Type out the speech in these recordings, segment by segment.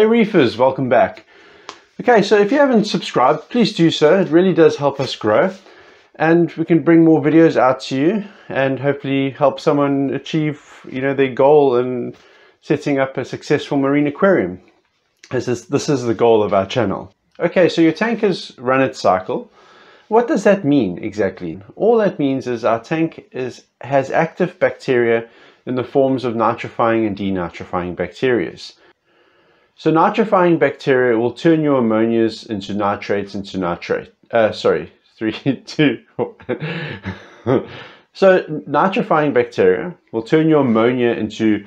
Hey Reefers, welcome back. Okay, so if you haven't subscribed, please do so. It really does help us grow, and we can bring more videos out to you and hopefully help someone achieve, their goal in setting up a successful marine aquarium. This is the goal of our channel. Okay, so your tank has run its cycle. What does that mean exactly? All that means is our tank has active bacteria in the forms of nitrifying and denitrifying bacteria. So nitrifying bacteria will turn your ammonias into nitrates into nitrate. Sorry, 3, 2, 4. So nitrifying bacteria will turn your ammonia into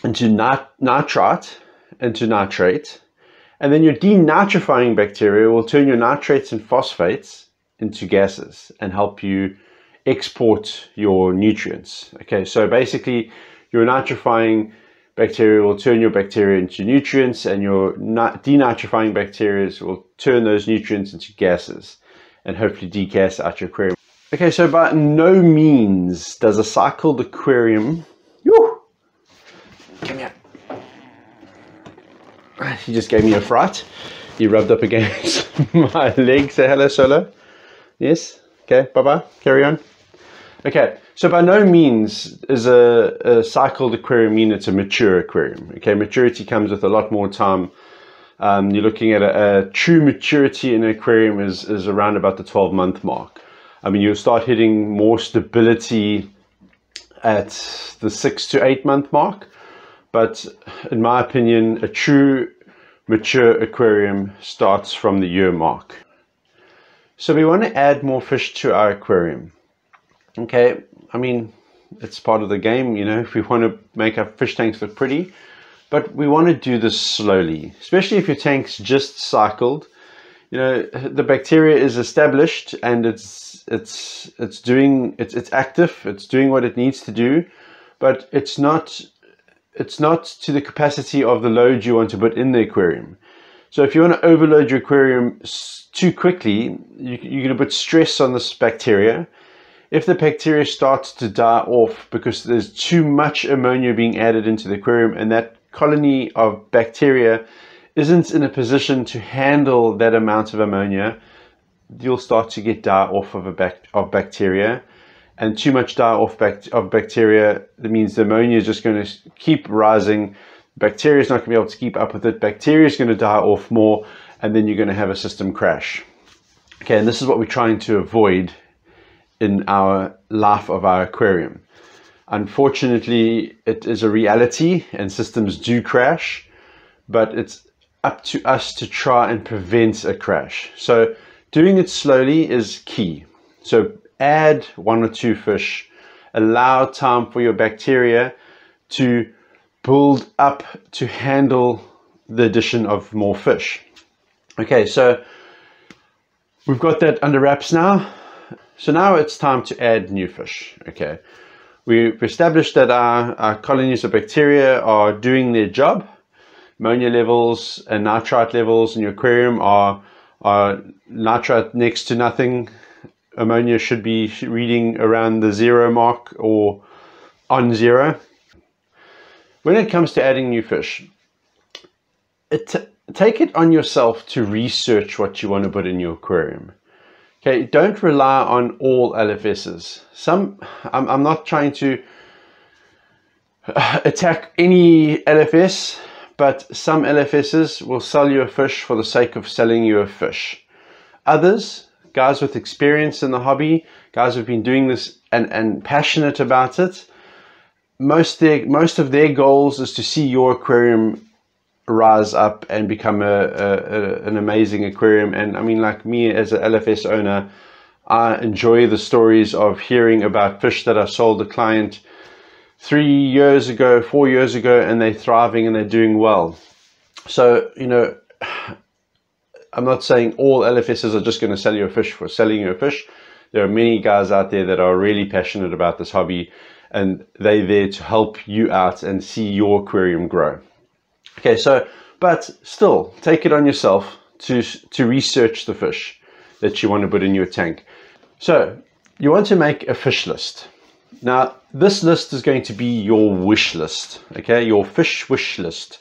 nitrite, into nitrate. And then your denitrifying bacteria will turn your nitrates and phosphates into gases and help you export your nutrients. Okay, so basically your nitrifying bacteria will turn your bacteria into nutrients, and your denitrifying bacteria will turn those nutrients into gases and hopefully degas out your aquarium. Okay, so by no means does a cycled aquarium... Come here. He just gave me a fright. He rubbed up against my leg. Say hello, Solo. Yes? Okay, bye-bye. Carry on. Okay, so by no means is a cycled aquarium mean it's a mature aquarium. Okay, maturity comes with a lot more time. You're looking at a true maturity in an aquarium is around about the 12-month mark. I mean, you'll start hitting more stability at the 6 to 8 month mark. But in my opinion, a true mature aquarium starts from the year mark. So we want to add more fish to our aquarium. Okay, I mean, it's part of the game, if we want to make our fish tanks look pretty. But we want to do this slowly, especially if your tank's just cycled. The bacteria is established and it's active, it's doing what it needs to do, but it's not to the capacity of the load you want to put in the aquarium. So if you want to overload your aquarium too quickly, you're going to put stress on this bacteria. If the bacteria starts to die off because there's too much ammonia being added into the aquarium and that colony of bacteria isn't in a position to handle that amount of ammonia, you'll start to get die off of bacteria. And too much die off of bacteria, that means the ammonia is just going to keep rising. Bacteria is not going to be able to keep up with it. Bacteria is going to die off more, and then you're going to have a system crash. Okay, and this is what we're trying to avoid in our life of our aquarium. Unfortunately, it is a reality, and systems do crash, but it's up to us to try and prevent a crash. So doing it slowly is key. So add 1 or 2 fish, allow time for your bacteria to build up to handle the addition of more fish. Okay, so we've got that under wraps now. So now it's time to add new fish. Okay, we've established that our colonies of bacteria are doing their job. Ammonia levels and nitrite levels in your aquarium are nitrite next to nothing. Ammonia should be reading around the 0 mark or on 0. When it comes to adding new fish, take it on yourself to research what you want to put in your aquarium. Okay, don't rely on all LFSs. I'm not trying to attack any LFS, but some LFSs will sell you a fish for the sake of selling you a fish. Others, guys with experience in the hobby, guys who've been doing this and passionate about it, most of their goals is to see your aquarium rise up and become an amazing aquarium. And I mean, like me as an LFS owner, I enjoy the stories of hearing about fish that I sold a client 3 years ago, 4 years ago, and they're thriving and they're doing well. So, I'm not saying all LFSs are just going to sell you a fish for selling you a fish. There are many guys out there that are really passionate about this hobby, and they're there to help you out and see your aquarium grow. Okay, so, but still, take it on yourself to research the fish that you want to put in your tank. So, you want to make a fish list. Now, this list is going to be your wish list, okay, your fish wish list.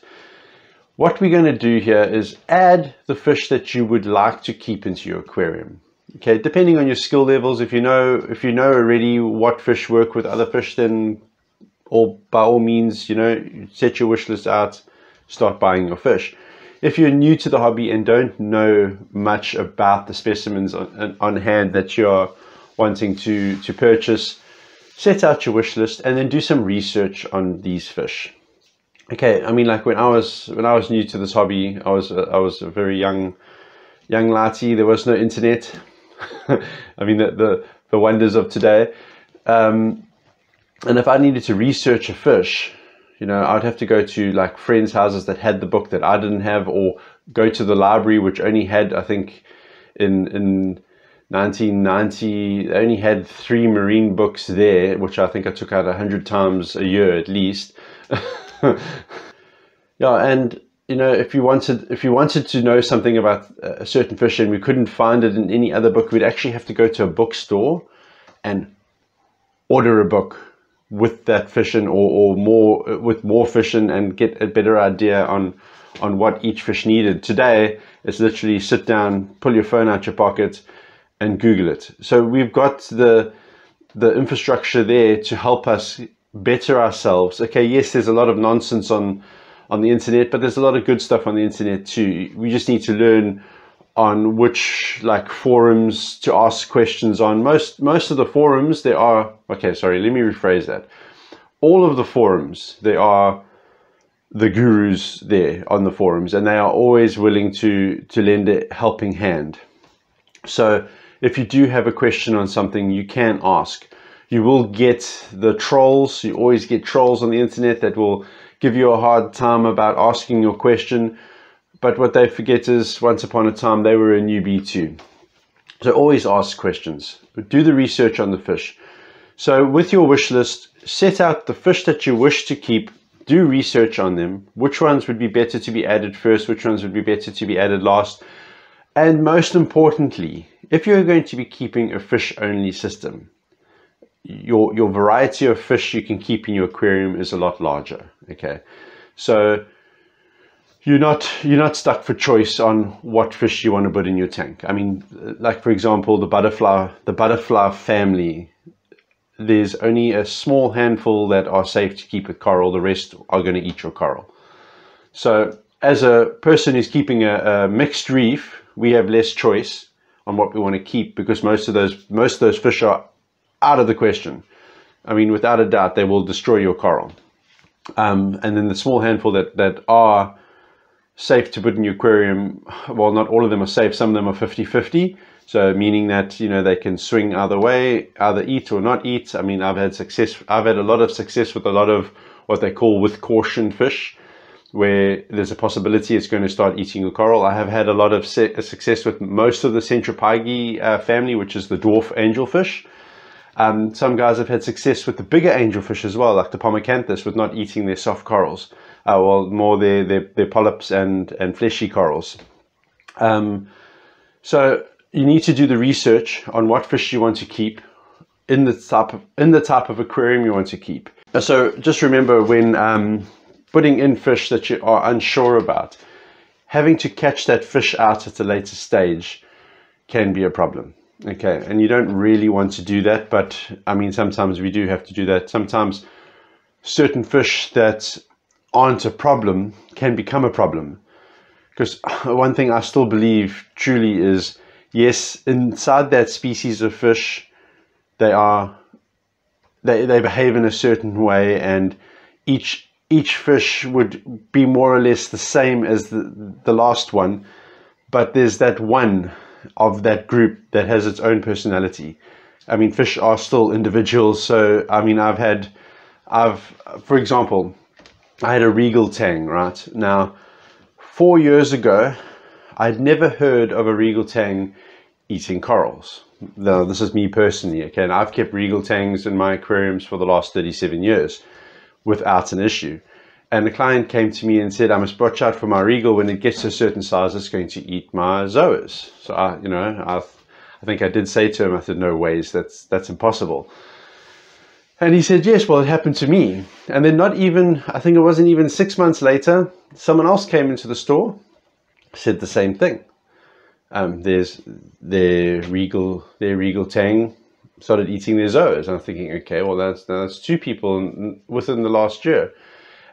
what we're going to do here is add the fish that you would like to keep into your aquarium. Okay, depending on your skill levels, if you know already what fish work with other fish, then by all means, set your wish list out, start buying your fish. If you're new to the hobby and don't know much about the specimens on hand that you're wanting to purchase, set out your wish list and then do some research on these fish. Okay, I mean, like when I was new to this hobby, I was a very young laddie. There was no internet. I mean, the wonders of today. And if I needed to research a fish, I'd have to go to like friends' houses that had the book that I didn't have, or go to the library, which only had, I think, in 1990, they only had 3 marine books there, which I think I took out 100 times a year at least. Yeah, and if you wanted to know something about a certain fish and we couldn't find it in any other book, we'd actually have to go to a bookstore and order a book with that fish in, or more fish in, and get a better idea on what each fish needed. Today it's literally sit down, pull your phone out your pocket and Google it. So we've got the infrastructure there to help us better ourselves. Okay, yes, there's a lot of nonsense on the internet, but there's a lot of good stuff on the internet too. We just need to learn on which forums to ask questions on. Most of the forums, there are, okay, sorry, let me rephrase that. All of the forums, there are the gurus there on the forums, and they are always willing to lend a helping hand. So if you do have a question on something, you can ask. You will get the trolls. You always get trolls on the internet that will give you a hard time about asking your question. But what they forget is, once upon a time, they were a newbie too. So always ask questions. Do the research on the fish. So with your wish list, set out the fish that you wish to keep. Do research on them. Which ones would be better to be added first? Which ones would be better to be added last? And most importantly, if you're going to be keeping a fish-only system, your variety of fish you can keep in your aquarium is a lot larger. Okay, so you're not stuck for choice on what fish you want to put in your tank. I mean, like for example, the butterfly family, there's only a small handful that are safe to keep with coral. The rest are going to eat your coral. So as a person who's keeping a mixed reef, we have less choice on what we want to keep, because most of those fish are out of the question. I mean, without a doubt, they will destroy your coral. And then the small handful that are safe to put in your aquarium, well, not all of them are safe. Some of them are 50-50. So meaning that, they can swing either way, either eat or not eat. I mean, I've had a lot of success with a lot of what they call with caution fish, where there's a possibility it's going to start eating your coral. I have had a lot of success with most of the Centropygi family, which is the dwarf angelfish. Some guys have had success with the bigger angelfish as well, like the Pomacanthus, with not eating their soft corals. Well, more their polyps and fleshy corals. So you need to do the research on what fish you want to keep in the type of aquarium you want to keep. So just remember, when putting in fish that you are unsure about, having to catch that fish out at a later stage can be a problem. Okay, and you don't really want to do that, but I mean, sometimes we do have to do that. Sometimes certain fish that aren't a problem can become a problem. Because one thing I still believe truly is, yes, inside that species of fish, they behave in a certain way, and each fish would be more or less the same as the last one, but there's that one of that group that has its own personality. I mean, fish are still individuals. So I mean, for example, I had a regal tang, right? Now 4 years ago, I'd never heard of a regal tang eating corals. Now, this is me personally, okay, and I've kept regal tangs in my aquariums for the last 37 years without an issue. And the client came to me and said, I must watch out for my regal. When it gets to a certain size, it's going to eat my zoas. So I think I did say to him, I said, no ways, that's impossible. And he said, yes, well, it happened to me. And then not even, I think it wasn't even 6 months later, someone else came into the store, said the same thing. There's their regal tang started eating their zoas. And I'm thinking, okay, well, that's 2 people within the last year.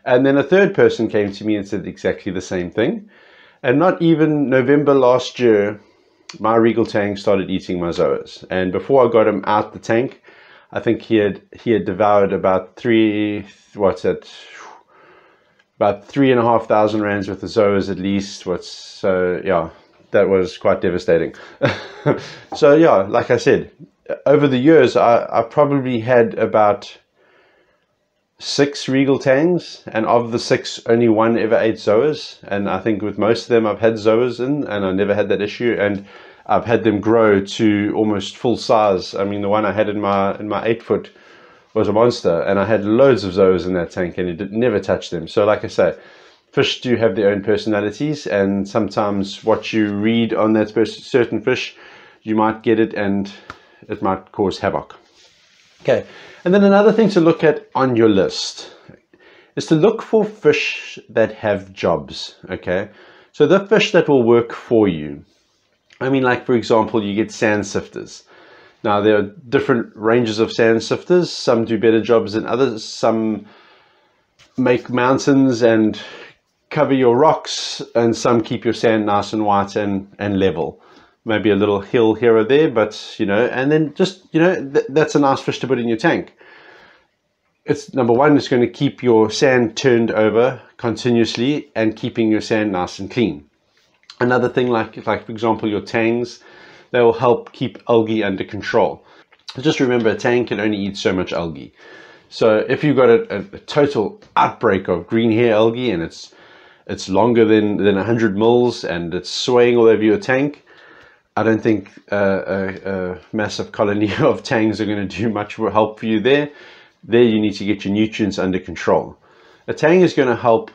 And then a third person came to me and said exactly the same thing. And not even November last year, my regal tang started eating my zoas. And before I got him out the tank, I think he had devoured about 3,500 rands worth of zoas at least. So yeah, that was quite devastating. So yeah, like I said, over the years, I probably had about 6 regal tangs, and of the 6, only 1 ever ate zoas. And I think with most of them, I've had zoas in, and I never had that issue. And I've had them grow to almost full size. I mean, the one I had in my 8-foot was a monster, and I had loads of zoas in that tank, and it never touched them. So like I say, fish do have their own personalities, and sometimes what you read on that certain fish, you might get it and it might cause havoc. Okay, and then another thing to look at on your list is to look for fish that have jobs. Okay, so the fish that will work for you. I mean, like for example, you get sand sifters. Now there are different ranges of sand sifters. Some do better jobs than others. Some make mountains and cover your rocks, and some keep your sand nice and white and level. Maybe a little hill here or there, but you know, and then just, you know, that's a nice fish to put in your tank. It's number one, it's going to keep your sand turned over continuously and keeping your sand nice and clean. Another thing, like for example, your tangs, they will help keep algae under control. Just remember, a tang can only eat so much algae. So if you've got a total outbreak of green hair algae, and it's longer than 100 mils, and it's swaying all over your tank, I don't think a massive colony of tangs are going to do much help for you there. There you need to get your nutrients under control. A tang is going to help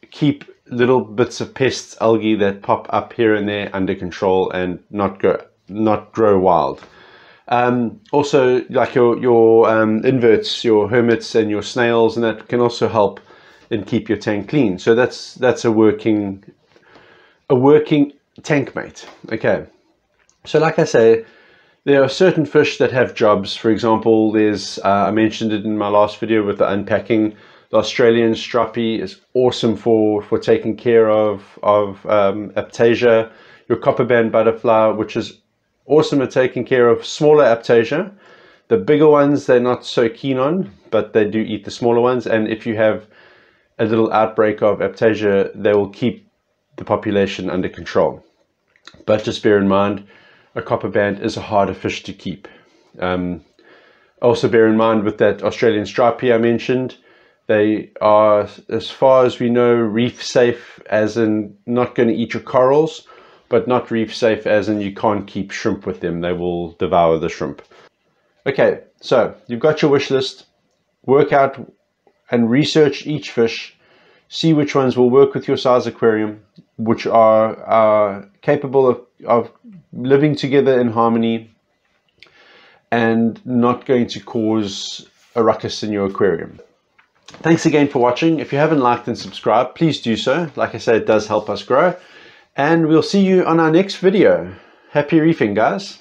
keep little bits of pests, algae that pop up here and there under control and not grow wild. Also, like your inverts, your hermits and your snails, and that can also help and keep your tank clean. So that's a working tank mate. Okay, so like I say, there are certain fish that have jobs. For example, there's I mentioned it in my last video with the unpacking. The Australian strappy is awesome for taking care of Aptasia. Your copper band butterfly, which is awesome at taking care of smaller Aptasia. The bigger ones they're not so keen on, but they do eat the smaller ones. And if you have a little outbreak of Aptasia, they will keep the population under control. But just bear in mind, a copper band is a harder fish to keep. Also bear in mind with that Australian stripey I mentioned, they are, as far as we know, reef safe, as in not going to eat your corals, but not reef safe as in you can't keep shrimp with them. They will devour the shrimp. Okay, so you've got your wish list. Work out and research each fish. See which ones will work with your size aquarium, which are capable of living together in harmony and not going to cause a ruckus in your aquarium. Thanks again for watching. If you haven't liked and subscribed, please do so. Like I said, it does help us grow. And we'll see you on our next video. Happy reefing, guys.